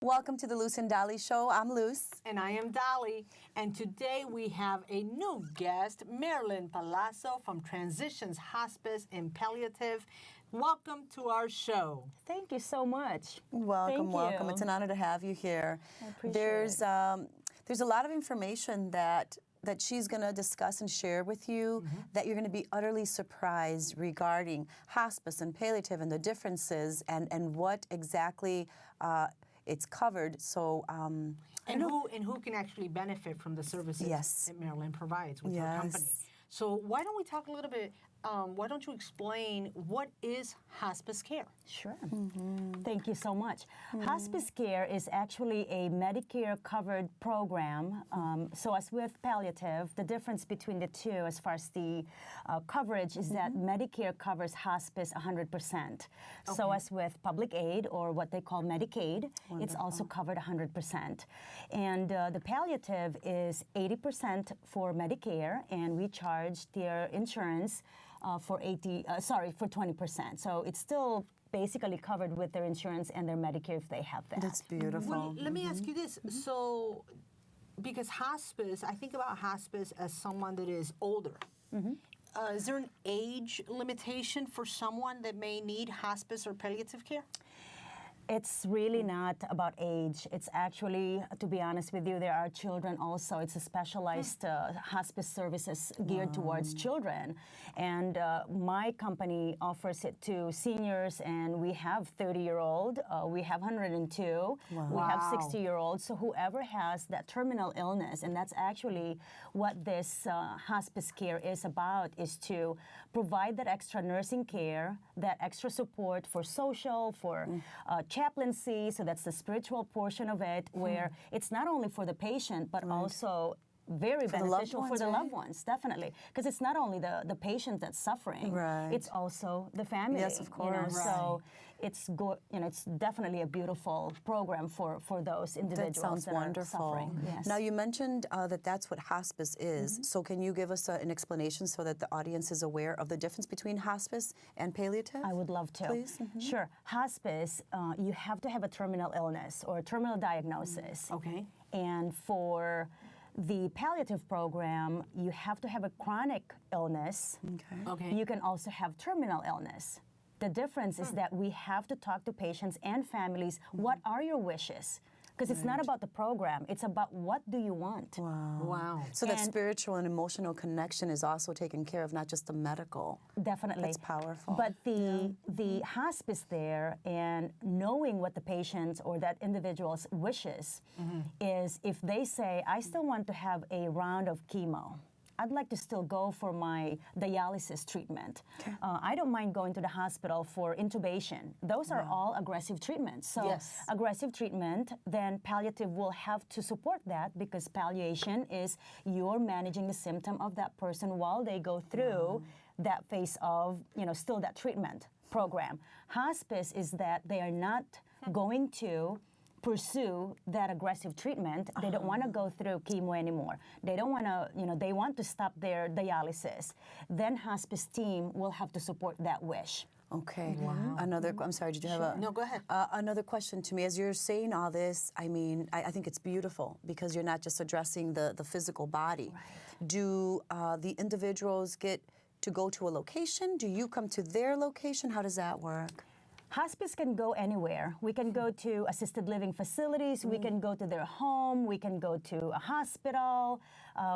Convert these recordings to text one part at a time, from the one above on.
Welcome to the Luz and Dolly show. I'm Luz. And I am Dolly. And today we have a new guest, Marilyn Palazzo from Transitions Hospice and Palliative. Welcome to our show. Thank you so much. Welcome, welcome. It's an honor to have you here. I appreciate there's it. There's a lot of information that she's going to discuss and share with you that you're going to be utterly surprised regarding hospice and palliative and the differences and what exactly it's covered. So, and who can actually benefit from the services that Marilyn provides with her company. So why don't we talk a little bit, why don't you explain what is hospice care? Sure. Thank you so much. Hospice care is actually a Medicare-covered program. So as with palliative, the difference between the two as far as the coverage is that Medicare covers hospice 100%. So as with public aid, or what they call Medicaid, it's also covered 100%. And the palliative is 80% for Medicare, and we charge their insurance for 20%. So it's still basically covered with their insurance and their Medicare if they have that. That's beautiful. Well, let me ask you this. So, because hospice, I think about hospice as someone that is older. Is there an age limitation for someone that may need hospice or palliative care? It's really not about age. It's actually, to be honest with you, there are children also. It's a specialized hospice services geared towards children. And my company offers it to seniors, and we have 30-year-old, we have 102, we have 60-year-olds. So whoever has that terminal illness, and that's actually what this hospice care is about, is to provide that extra nursing care, that extra support for social, for chaplaincy, so that's the spiritual portion of it, where it's not only for the patient, but also very beneficial for the loved ones, definitely. Because it's not only the patient that's suffering, it's also the family. Yes, of course. So it's it's definitely a beautiful program for those individuals that wonderful. Are suffering. Yes. Now, you mentioned that that's what hospice is. So can you give us an explanation so that the audience is aware of the difference between hospice and palliative? I would love to. Please. Sure. Hospice, you have to have a terminal illness or a terminal diagnosis. Okay. And for the palliative program, you have to have a chronic illness. Okay. You can also have terminal illness. The difference is that we have to talk to patients and families, what are your wishes? Because it's not about the program, it's about what do you want. Wow. So that spiritual and emotional connection is also taken care of, not just the medical. Definitely. That's powerful. But the hospice there, and knowing what the patient or that individual's wishes is, if they say, I still want to have a round of chemo, I'd like to still go for my dialysis treatment. I don't mind going to the hospital for intubation. Those are all aggressive treatments. So aggressive treatment, then palliative will have to support that, because palliation is you're managing the symptom of that person while they go through that phase of, still that treatment program. Hospice is that they are not going to pursue that aggressive treatment. They don't want to go through chemo anymore. They don't want to, they want to stop their dialysis. Then hospice team will have to support that wish. Okay. I'm sorry, did you have a... No, go ahead. Another question to me. As you're saying all this, I mean, I think it's beautiful, because you're not just addressing the physical body. Do the individuals get to go to a location? Do you come to their location? How does that work? Hospice can go anywhere. We can go to assisted living facilities. We can go to their home. We can go to a hospital.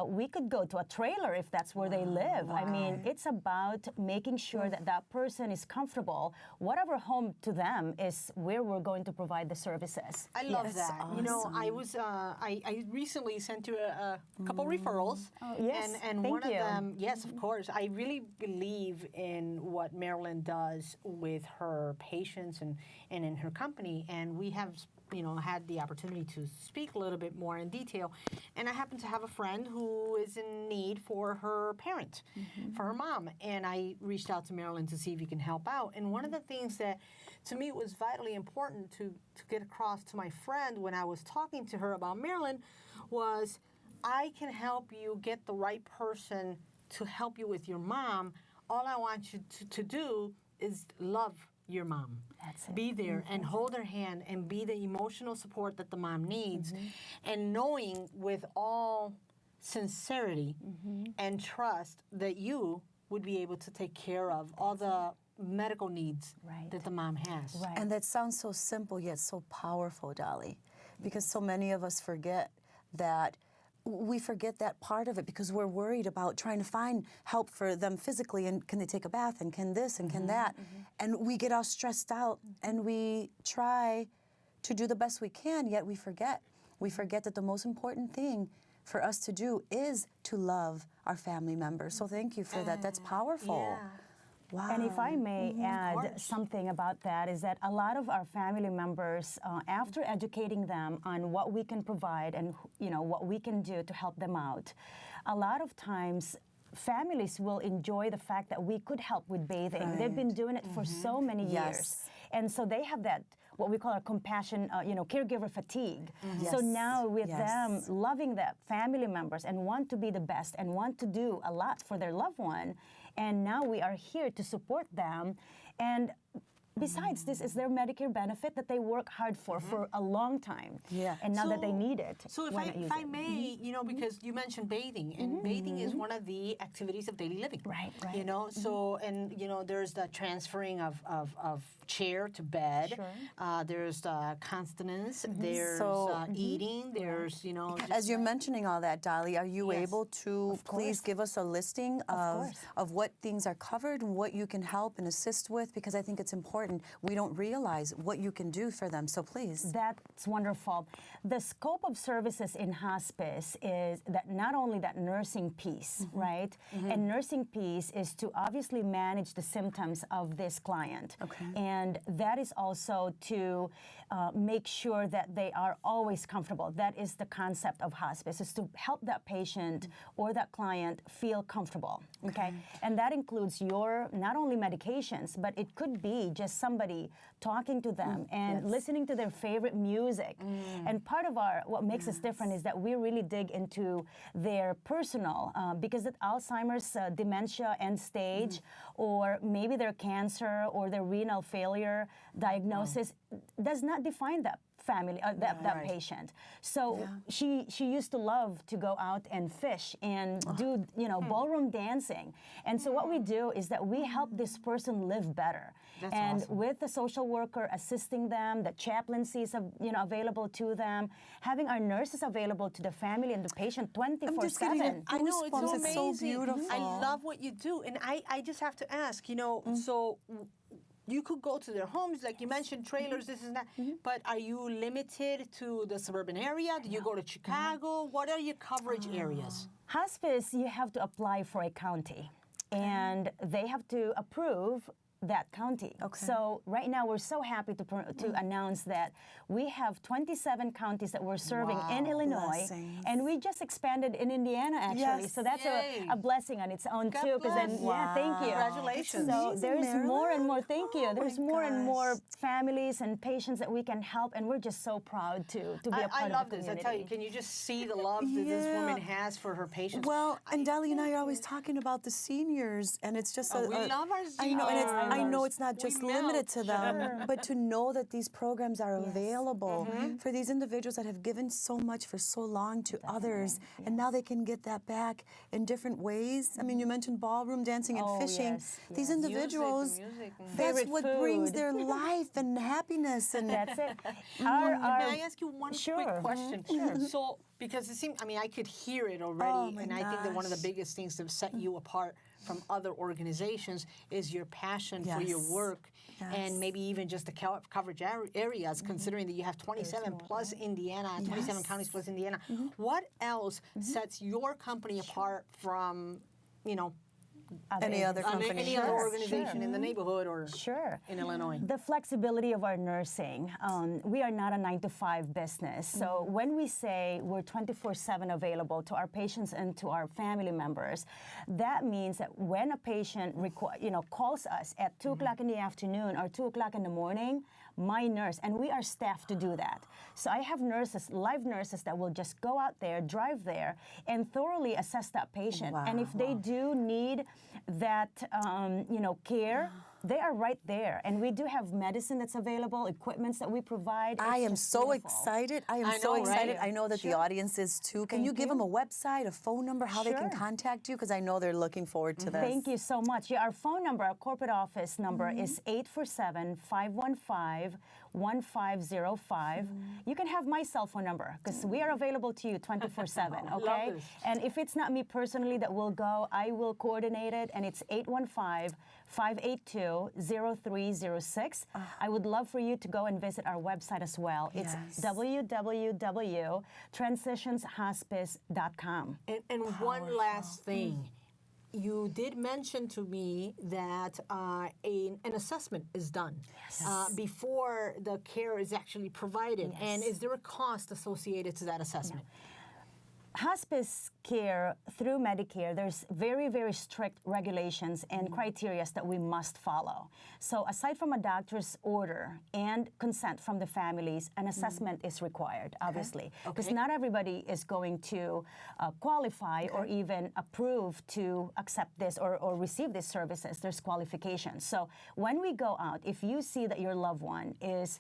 We could go to a trailer if that's where they live. I mean, it's about making sure that that person is comfortable. Whatever home to them is where we're going to provide the services. I love that. Awesome. I was I recently sent you a couple referrals. Yes, and one of them, yes, of course. I really believe in what Marilyn does with her patients and in her company, and we have had the opportunity to speak a little bit more in detail. And I happen to have a friend who is in need for her parent, for her mom, and I reached out to Marilyn to see if you can help out. And one of the things that to me was vitally important to get across to my friend when I was talking to her about Marilyn was, I can help you get the right person to help you with your mom. All I want you to do is love your mom. That's it. Be there and hold her hand and be the emotional support that the mom needs. And knowing with all sincerity and trust that you would be able to take care of all the medical needs Right. that the mom has. Right. And that sounds so simple yet so powerful, Dolly, because so many of us forget that. We forget that part of it because we're worried about trying to find help for them physically, and can they take a bath, and can this and can that, and we get all stressed out and we try to do the best we can, yet we forget that the most important thing for us to do is to love our family members. So thank you for that. That's powerful. Yeah. Wow. And if I may add course. something about that, is that a lot of our family members, after educating them on what we can provide and what we can do to help them out, a lot of times families will enjoy the fact that we could help with bathing. Right. They've been doing it for so many years, Yes. and so they have that what we call a compassion, caregiver fatigue. So Yes. now with Yes. them loving their family members and want to be the best and want to do a lot for their loved one, and now we are here to support them. And besides, this is their Medicare benefit that they work hard for a long time. Yeah. And now that they need it. So if why I, not use if I it? may, because you mentioned bathing, and bathing is one of the activities of daily living. Right, right. So, and, there's the transferring of chair to bed. Sure. There's the continence. There's So- eating. There's, As you're mentioning all that, Dolly, are you Yes. able to please give us a listing course. of what things are covered and what you can help and assist with? Because I think it's important. We don't realize what you can do for them, so please. That's wonderful. The scope of services in hospice is that not only that nursing piece, right? And nursing piece is to obviously manage the symptoms of this client. Okay. And that is also to make sure that they are always comfortable. That is the concept of hospice, is to help that patient or that client feel comfortable, okay? And that includes your, not only medications, but it could be just somebody talking to them and yes. listening to their favorite music. And part of what makes us different is that we really dig into their personal, because of Alzheimer's, dementia, end stage, or maybe their cancer or their renal failure diagnosis does not define that family, that patient. So she used to love to go out and fish and do ballroom dancing. And so what we do is that we help this person live better. That's and awesome. with the social worker assisting them, the chaplaincies available to them, having our nurses available to the family and the patient 24/7. I know, it's so Goosebumps. amazing. It's so beautiful. I love what you do. And I just have to ask, so you could go to their homes, like you mentioned, trailers, this and that, but are you limited to the suburban area? Do you go to Chicago? What are your coverage areas? Hospice, you have to apply for a county, and they have to approve that county. Okay. So right now we're so happy to announce that we have 27 counties that we're serving in Illinois, Blessings. and we just expanded in Indiana actually. Yes. So that's Yay. a blessing on its own God too. Then bless. thank you. Congratulations. So Amazing, there's more and more. Thank you. Oh There's my more and more gosh. families and patients that we can help, and we're just so proud to be a I part love of the this. community. I tell you, can you just see the love that this Yeah. woman has for her patients? Well, and Dolly and I are always talking about the seniors, and it's just we love our I know, and I know seniors. it's not just We limited melt. to them, but to know that these programs are available for these individuals that have given so much for so long to others, and now they can get that back in different ways. I mean, you mentioned ballroom dancing and Oh, fishing. yes, These yes. individuals, Music. that's Favorite what brings food. their life and happiness. And That's it. May I ask you one Sure. quick question? So, because it seems, I could hear it already, my and I think that one of the gosh. biggest things that set you apart from other organizations is your passion for your Yes. work, Yes. and maybe even just the coverage areas, considering that you have 27 plus Indiana, 27 Yes. counties plus Indiana. What else sets your company apart from, any other company. any other organization in the neighborhood or Sure. in Illinois? The flexibility of our nursing. We are not a 9-to-5 business. So when we say we're 24/7 available to our patients and to our family members, that means that when a patient calls us at 2 o'clock in the afternoon or 2 o'clock in the morning, my nurse, and we are staffed to do that. So I have nurses, live nurses that will just go out there, drive there, and thoroughly assess that patient. And if they do need that, care, They are right there. And we do have medicine that's available, equipments that we provide. I It's am just so beautiful. excited. I am I so know, right? excited. I know that the audience is too. Can Thank you give you. them a website, a phone number, how they can Sure. contact you? Because I know they're looking forward to this. Thank you so much. Yeah, our phone number, our corporate office number is 847-515-1505. You can have my cell phone number because we are available to you 24/7, Love okay? this. And if it's not me personally that will go, I will coordinate it, and it's 815-582-0306. I would love for you to go and visit our website as well. It's Yes. www.transitionshospice.com. And one last thing. You did mention to me that an assessment is done before the care is actually provided. Yes. And is there a cost associated to that assessment? Hospice care through Medicare, there's very, very strict regulations and criteria that we must follow. So aside from a doctor's order and consent from the families, an assessment is required, obviously. Because not everybody is going to qualify or even approve to accept this or receive these services. There's qualifications. So when we go out, if you see that your loved one is,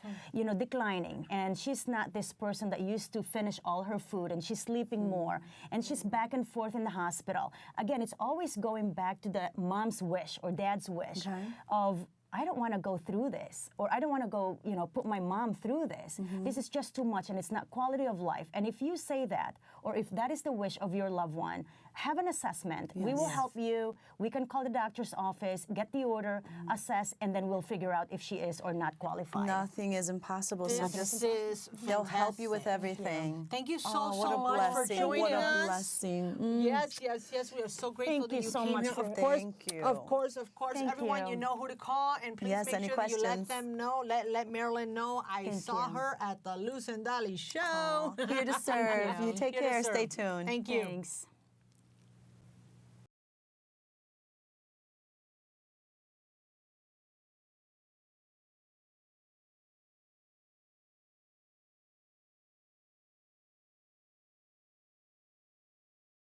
declining, and she's not this person that used to finish all her food and she's sleeping more, and she's back and forth in the hospital. Again, it's always going back to the mom's wish or dad's wish of, I don't want to go through this, or I don't want to go, put my mom through this. This is just too much, and it's not quality of life. And if you say that, or if that is the wish of your loved one, have an assessment. We will help you. We can call the doctor's office, get the order, assess, and then we'll figure out if she is or not qualified. Nothing is impossible. So This just is they'll help you with fantastic. everything. Thank you so what a much for blessing. joining What a us. blessing. Yes. We are so grateful Thank that you you so came much here. for- Of course, Thank you. of course. Thank Everyone, you. you know who to call, and please Yes, make any sure that you let questions? them know. Let Marilyn know. I Thank saw you. her at the Luz and Dolly show. Here to serve. You take Here to care. Stay serve. tuned. Thank you. Thanks.